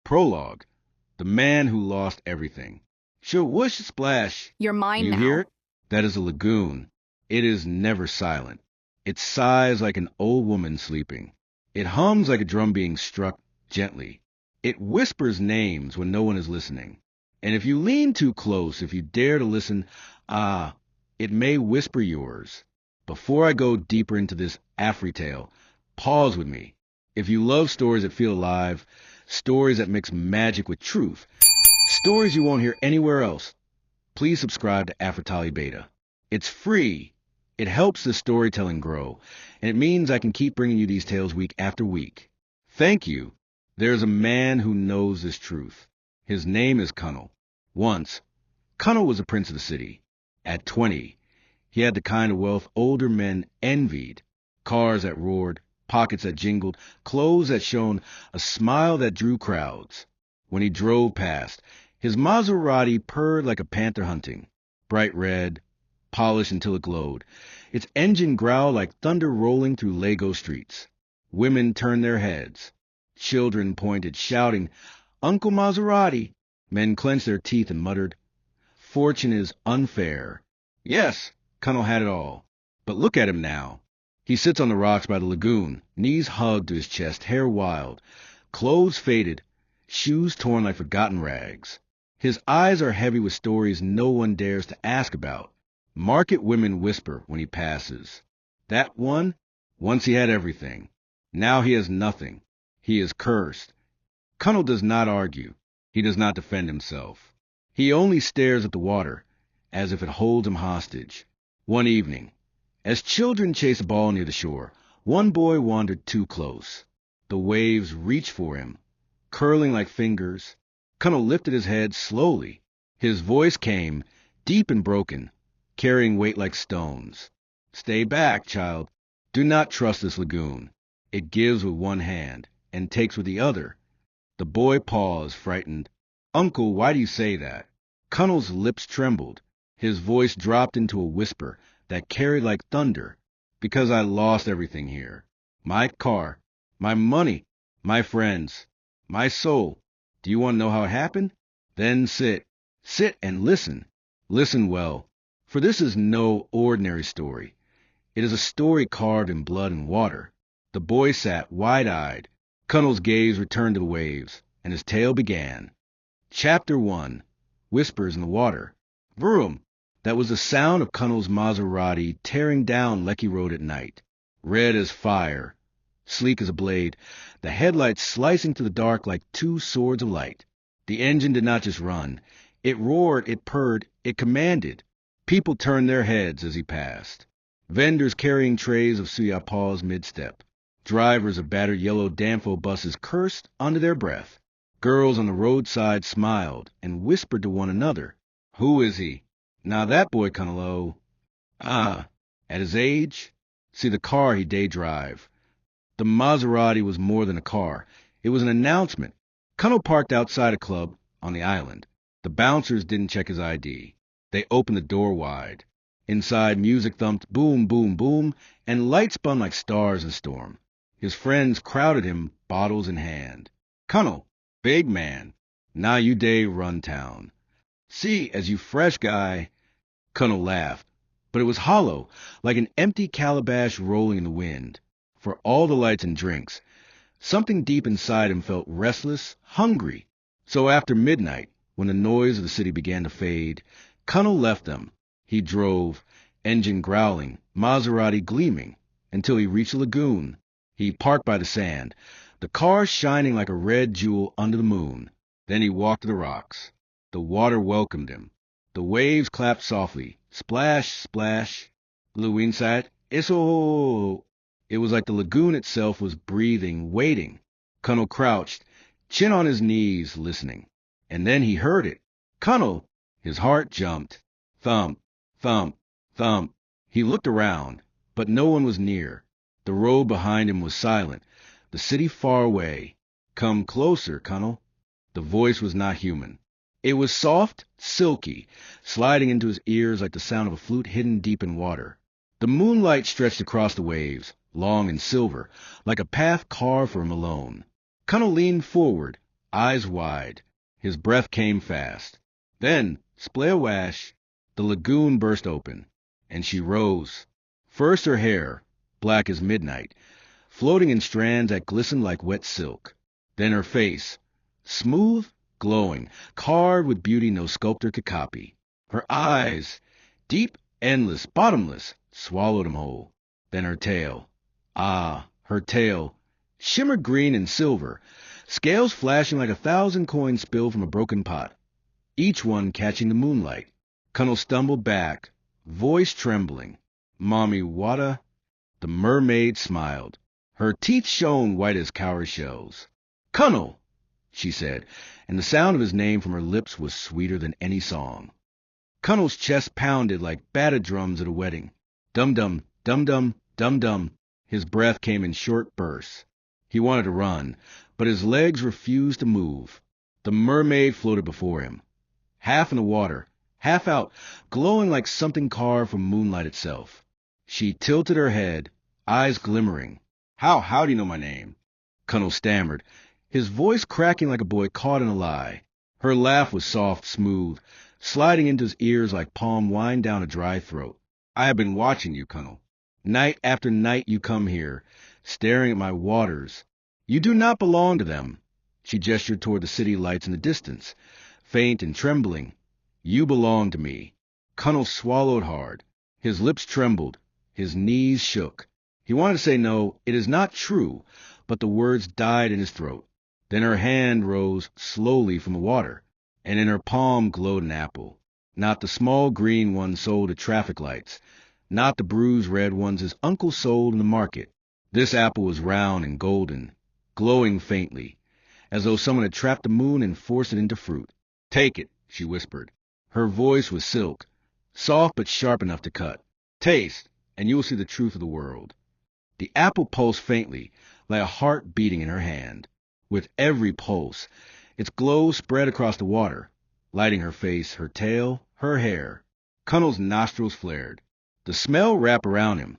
Prologue. The man who lost everything. Whoosh splash. You're mine You now. hear it? That is a lagoon. It is never silent. It sighs like an old woman sleeping. It hums like a drum being struck gently. It whispers names when no one is listening. And if you lean too close, if you dare to listen, it may whisper yours. Before I go deeper into this Afri tale, pause with me. If you love stories that feel alive, stories that mix magic with truth, stories you won't hear anywhere else, please subscribe to Afritali Beta. It's free. It helps the storytelling grow, and it means I can keep bringing you these tales week after week. Thank you. There's a man who knows this truth. His name is Kunle. Once, Kunle was a prince of the city. At 20, he had the kind of wealth older men envied. Cars that roared, pockets that jingled, clothes that shone, a smile that drew crowds. When he drove past, his Maserati purred like a panther hunting, bright red, polished until it glowed. Its engine growled like thunder rolling through Lego streets. Women turned their heads. Children pointed, shouting, "Uncle Maserati!" Men clenched their teeth and muttered, "Fortune is unfair." Yes, Kunle had it all. But look at him now. He sits on the rocks by the lagoon, knees hugged to his chest, hair wild, clothes faded, shoes torn like forgotten rags. His eyes are heavy with stories no one dares to ask about. Market women whisper when he passes. That one, once he had everything. Now he has nothing. He is cursed. Kunle does not argue. He does not defend himself. He only stares at the water, as if it holds him hostage. One evening, as children chase a ball near the shore, one boy wandered too close. The waves reached for him, curling like fingers. Kunle lifted his head slowly. His voice came, deep and broken, carrying weight like stones. "Stay back, child. Do not trust this lagoon. It gives with one hand and takes with the other." The boy paused, frightened. "Uncle, why do you say that?" Kunle's lips trembled. His voice dropped into a whisper that carried like thunder. "Because I lost everything here. My car, my money, my friends, my soul. Do you want to know how it happened? Then sit. Sit and listen. Listen well. For this is no ordinary story. It is a story carved in blood and water." The boy sat wide-eyed. Kunle's gaze returned to the waves, and his tale began. Chapter 1. Whispers in the Water. Vroom! That was the sound of Kunle's Maserati tearing down Lekki Road at night. Red as fire, sleek as a blade, the headlights slicing through the dark like two swords of light. The engine did not just run. It roared, it purred, it commanded. People turned their heads as he passed. Vendors carrying trays of suya paused mid-step. Drivers of battered yellow Danfo buses cursed under their breath. Girls on the roadside smiled and whispered to one another. "Who is he? Now that boy Kunle. At his age? See the car he day drive." The Maserati was more than a car. It was an announcement. Kunle parked outside a club on the island. The bouncers didn't check his ID. They opened the door wide. Inside, music thumped boom, boom, boom, and lights spun like stars in a storm. His friends crowded him, bottles in hand. "Kunle, big man, now you day run town. See, as you fresh guy." Kunle laughed, but it was hollow, like an empty calabash rolling in the wind. For all the lights and drinks, something deep inside him felt restless, hungry. So after midnight, when the noise of the city began to fade, Kunle left them. He drove, engine growling, Maserati gleaming, until he reached the lagoon. He parked by the sand, the car shining like a red jewel under the moon. Then he walked to the rocks. The water welcomed him. The waves clapped softly. Splash, splash. Blue inside. Eso. It was like the lagoon itself was breathing, waiting. Kunle crouched, chin on his knees, listening. And then he heard it. "Kunle!" His heart jumped. Thump, thump, thump. He looked around, but no one was near. The road behind him was silent, the city far away. "Come closer, Kunle." The voice was not human. It was soft, silky, sliding into his ears like the sound of a flute hidden deep in water. The moonlight stretched across the waves, long and silver, like a path carved for him alone. Kunle leaned forward, eyes wide. His breath came fast. Then, splash, the lagoon burst open, and she rose. First her hair, black as midnight, floating in strands that glistened like wet silk. Then her face, smooth, glowing, carved with beauty no sculptor could copy. Her eyes, deep, endless, bottomless, swallowed him whole. Then her tail. Ah, her tail, shimmered green and silver, scales flashing like 1,000 coins spilled from a broken pot, each one catching the moonlight. Kunle stumbled back, voice trembling. Mommy Wada? The mermaid smiled. Her teeth shone white as cowrie shells. Kunle, she said, and the sound of his name from her lips was sweeter than any song. Kunle's chest pounded like battered drums at a wedding. Dum-dum, dum-dum, dum-dum. His breath came in short bursts. He wanted to run, but his legs refused to move. The mermaid floated before him, half in the water, half out, glowing like something carved from moonlight itself. She tilted her head, eyes glimmering. How do you know my name? Kunle stammered, his voice cracking like a boy caught in a lie. Her laugh was soft, smooth, sliding into his ears like palm wine down a dry throat. I have been watching you, Kunle. Night after night you come here, staring at my waters. You do not belong to them. She gestured toward the city lights in the distance, faint and trembling. You belong to me. Kunle swallowed hard. His lips trembled. His knees shook. He wanted to say no, it is not true, but the words died in his throat. Then her hand rose slowly from the water, and in her palm glowed an apple. Not the small green one sold at traffic lights, not the bruised red ones his uncle sold in the market. This apple was round and golden, glowing faintly, as though someone had trapped the moon and forced it into fruit. Take it, she whispered. Her voice was silk, soft but sharp enough to cut. Taste, and you will see the truth of the world. The apple pulsed faintly, like a heart beating in her hand. With every pulse, its glow spread across the water, lighting her face, her tail, her hair. Kunle's nostrils flared. The smell wrapped around him,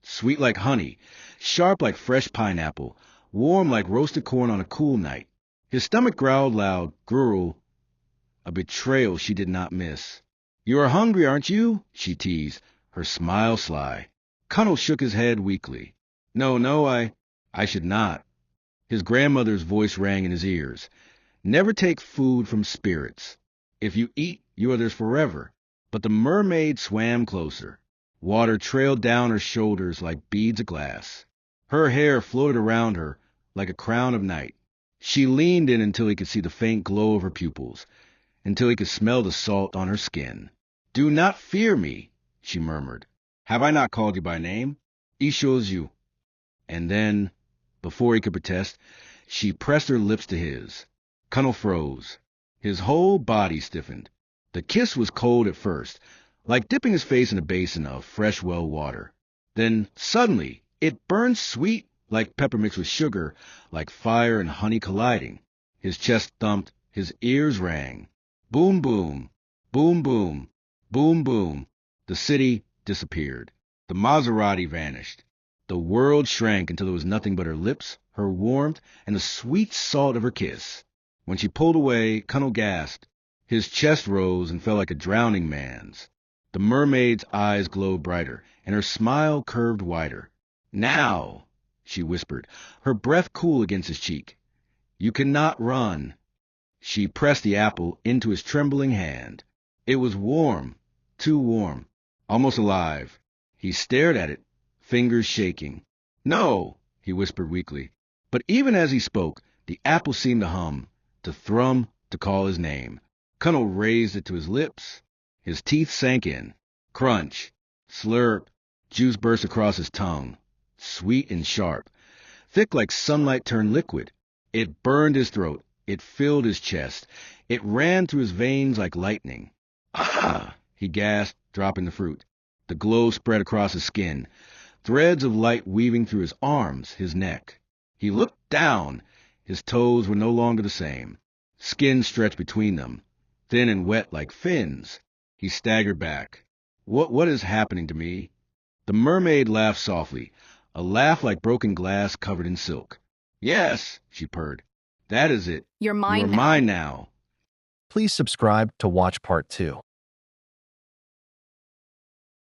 sweet like honey, sharp like fresh pineapple, warm like roasted corn on a cool night. His stomach growled loud, gruel, a betrayal she did not miss. You are hungry, aren't you? She teased, her smile sly. Kunle shook his head weakly. No, I should not. His grandmother's voice rang in his ears. Never take food from spirits. If you eat, you are theirs forever. But the mermaid swam closer. Water trailed down her shoulders like beads of glass. Her hair floated around her like a crown of night. She leaned in until he could see the faint glow of her pupils, until he could smell the salt on her skin. Do not fear me, she murmured. Have I not called you by name? Ishozu. And then, before he could protest, she pressed her lips to his. Kunle froze. His whole body stiffened. The kiss was cold at first, like dipping his face in a basin of fresh well water. Then, suddenly, it burned sweet, like pepper mixed with sugar, like fire and honey colliding. His chest thumped, his ears rang. Boom, boom, boom, boom, boom, boom. The city disappeared. The Maserati vanished. The world shrank until there was nothing but her lips, her warmth, and the sweet salt of her kiss. When she pulled away, Kunle gasped. His chest rose and fell like a drowning man's. The mermaid's eyes glowed brighter, and her smile curved wider. Now, she whispered, her breath cool against his cheek. You cannot run. She pressed the apple into his trembling hand. It was warm, too warm, almost alive. He stared at it, fingers shaking. No, he whispered weakly. But even as he spoke, the apple seemed to hum, to thrum, to call his name. Kunle raised it to his lips. His teeth sank in. Crunch, slurp, juice burst across his tongue, sweet and sharp, thick like sunlight turned liquid. It burned his throat. It filled his chest. It ran through his veins like lightning. Ah! He gasped, dropping the fruit. The glow spread across his skin, threads of light weaving through his arms, his neck. He looked down. His toes were no longer the same. Skin stretched between them, thin and wet like fins. He staggered back. What is happening to me? The mermaid laughed softly, a laugh like broken glass covered in silk. Yes, she purred. That is it. You're You mine are now. mine now. Please subscribe to watch part 2.